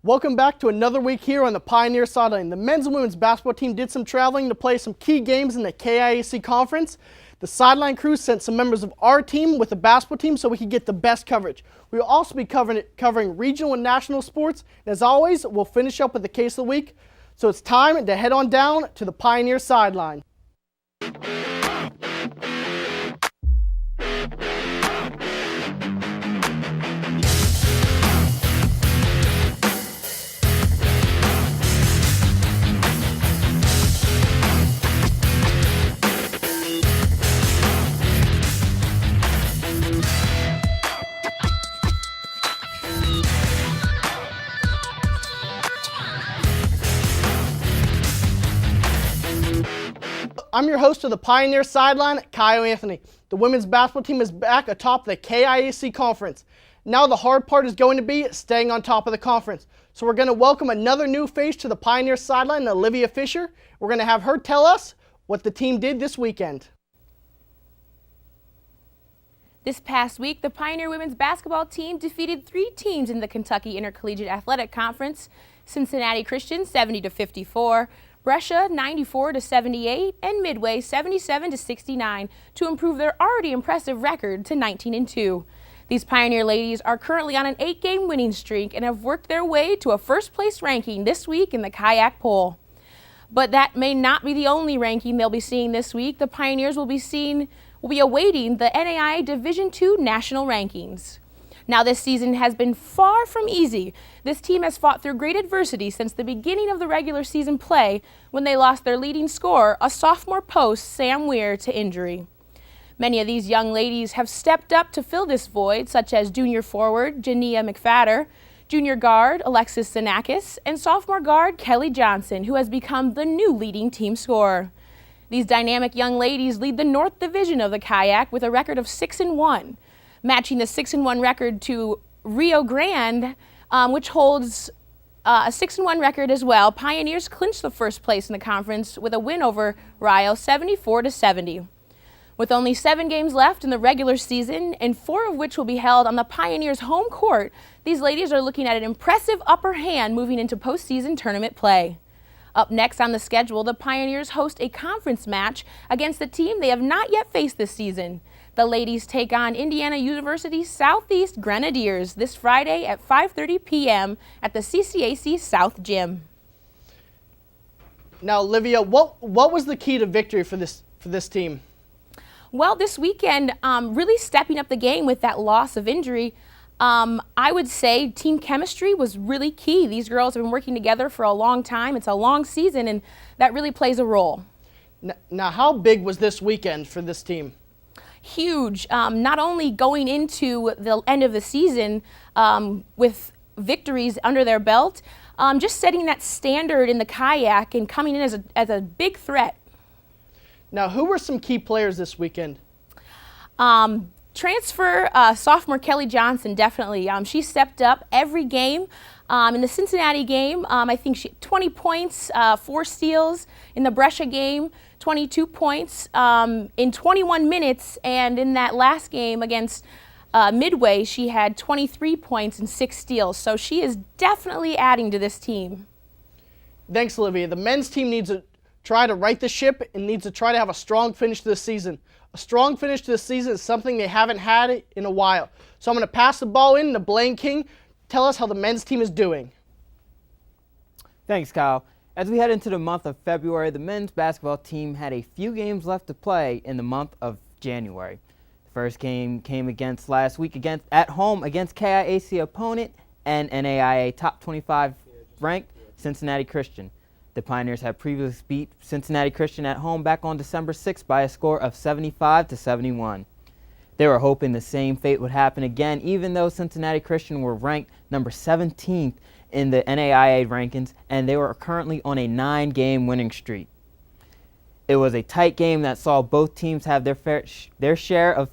Welcome back to another week here on the Pioneer Sideline. The men's and women's basketball team did some traveling to play some key games in the KIAC conference. The Sideline crew sent some members of our team with the basketball team so we could get the best coverage. We will also be covering regional and national sports. And as always, we'll finish up with the case of the week. So it's time to head on down to the Pioneer Sideline. I'm your host of the Pioneer Sideline, Kyle Anthony. The women's basketball team is back atop the KIAC conference. Now the hard part is going to be staying on top of the conference. So we're going to welcome another new face to the Pioneer Sideline, Olivia Fisher. We're going to have her tell us what the team did this weekend. This past week, the Pioneer women's basketball team defeated 3 teams in the Kentucky Intercollegiate Athletic Conference: Cincinnati Christian 70-54, Brescia 94-78, and Midway 77-69 to improve their already impressive record to 19-2. These Pioneer ladies are currently on an 8-game winning streak and have worked their way to a first-place ranking this week in the kayak poll. But that may not be the only ranking they'll be seeing this week. The Pioneers will be awaiting the NAIA Division II national rankings. Now, this season has been far from easy. This team has fought through great adversity since the beginning of the regular season play when they lost their leading scorer, a sophomore post, Sam Weir, to injury. Many of these young ladies have stepped up to fill this void, such as junior forward Jania McFadder, junior guard Alexis Sinakis, and sophomore guard Kelly Johnson, who has become the new leading team scorer. These dynamic young ladies lead the North Division of the kayak with a record of 6-1. Matching the 6-1 record to Rio Grande, which holds a 6-1 record as well. Pioneers clinched the first place in the conference with a win over Rio 74-70. With only 7 games left in the regular season, and 4 of which will be held on the Pioneers' home court, these ladies are looking at an impressive upper hand moving into postseason tournament play. Up next on the schedule, the Pioneers host a conference match against a team they have not yet faced this season. The ladies take on Indiana University Southeast Grenadiers this Friday at 5:30 p.m. at the CCAC South Gym. Now, Olivia, what was the key to victory for this team? Well, this weekend, really stepping up the game with that loss of injury, I would say team chemistry was really key. These girls have been working together for a long time. It's a long season, and that really plays a role. Now, how big was this weekend for this team? Huge. Not only going into the end of the season with victories under their belt, just setting that standard in the kayak and coming in as a big threat. Now, who were some key players this weekend? Transfer sophomore Kelly Johnson, definitely. She stepped up every game. In the Cincinnati game, I think she 20 points, 4 steals. In the Brescia game, 22 points in 21 minutes. And in that last game against Midway, she had 23 points and 6 steals. So she is definitely adding to this team. Thanks, Olivia. The men's team needs to try to right the ship and needs to try to have a strong finish to the season. A strong finish to the season is something they haven't had in a while. So I'm going to pass the ball in to Blaine King. Tell us how the men's team is doing. Thanks, Kyle. As we head into the month of February, the men's basketball team had a few games left to play in the month of January. The first game came last week at home against KIAC opponent and NAIA top 25 ranked Cincinnati Christian. The Pioneers had previously beat Cincinnati Christian at home back on December 6th by a score of 75-71. They were hoping the same fate would happen again, even though Cincinnati Christian were ranked number 17th in the NAIA rankings, and they were currently on a 9-game winning streak. It was a tight game that saw both teams have their share of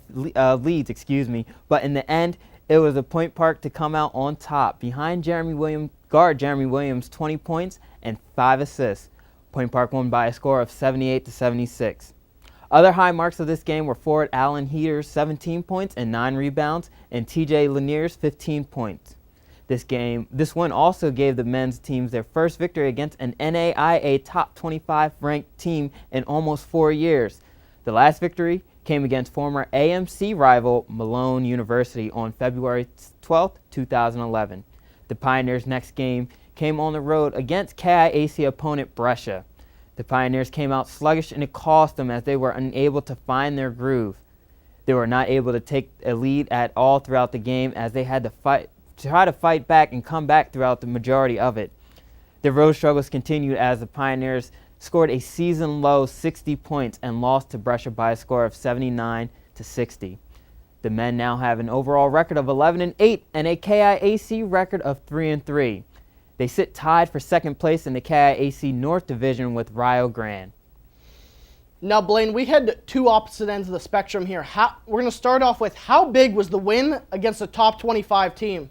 leads, but in the end, it was a Point Park to come out on top behind guard Jeremy Williams' 20 points and 5 assists. Point Park won by a score of 78-76. Other high marks of this game were forward Alan Heater's 17 points and 9 rebounds, and TJ Lanier's 15 points. This win also gave the men's teams their first victory against an NAIA top 25 ranked team in almost 4 years. The last victory came against former AMC rival Malone University on February 12, 2011. The Pioneers' next game came on the road against KIAC opponent Brescia. The Pioneers came out sluggish, and it cost them as they were unable to find their groove. They were not able to take a lead at all throughout the game as they had to try to fight back and come back throughout the majority of it. The road struggles continued as the Pioneers scored a season-low 60 points and lost to Brescia by a score of 79-60. The men now have an overall record of 11-8 and a KIAC record of 3-3. They sit tied for second place in the KIAC North Division with Rio Grande. Now, Blaine, we had two opposite ends of the spectrum here. We're going to start off with how big was the win against a top 25 team?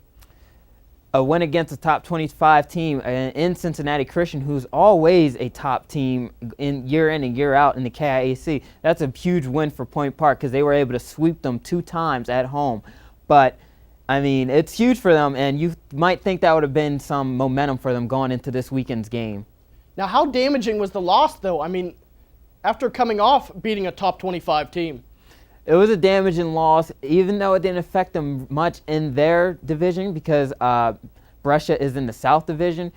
A win against a top 25 team in Cincinnati Christian, who's always a top team in and year out in the KIAC. That's a huge win for Point Park because they were able to sweep them 2 times at home. But, I mean, it's huge for them, and you might think that would have been some momentum for them going into this weekend's game. Now, how damaging was the loss, though? I mean, after coming off beating a top 25 team. It was a damaging loss, even though it didn't affect them much in their division because Brescia is in the South Division.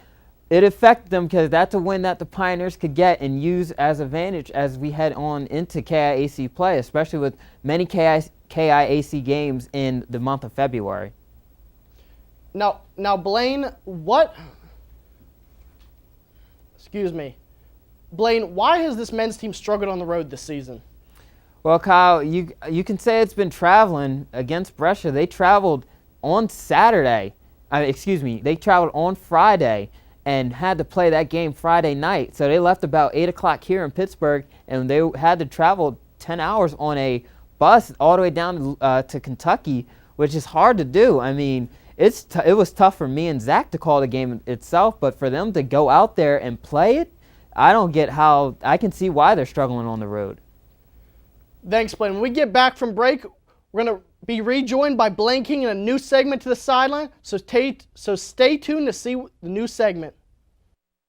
It affected them because that's a win that the Pioneers could get and use as advantage as we head on into KIAC play, especially with many KIAC games in the month of February. Now, Blaine, Blaine, why has this men's team struggled on the road this season? Well, Kyle, you can say it's been traveling against Brescia. They traveled on Saturday. They traveled on Friday and had to play that game Friday night. So they left about 8 o'clock here in Pittsburgh, and they had to travel 10 hours on a bus all the way down to Kentucky, which is hard to do. I mean, it was tough for me and Zach to call the game itself, but for them to go out there and play it, I don't get how. I can see why they're struggling on the road. Thanks, Blaine. When we get back from break, we're going to be rejoined by Blaine King in a new segment to the Sideline, so stay tuned to see the new segment.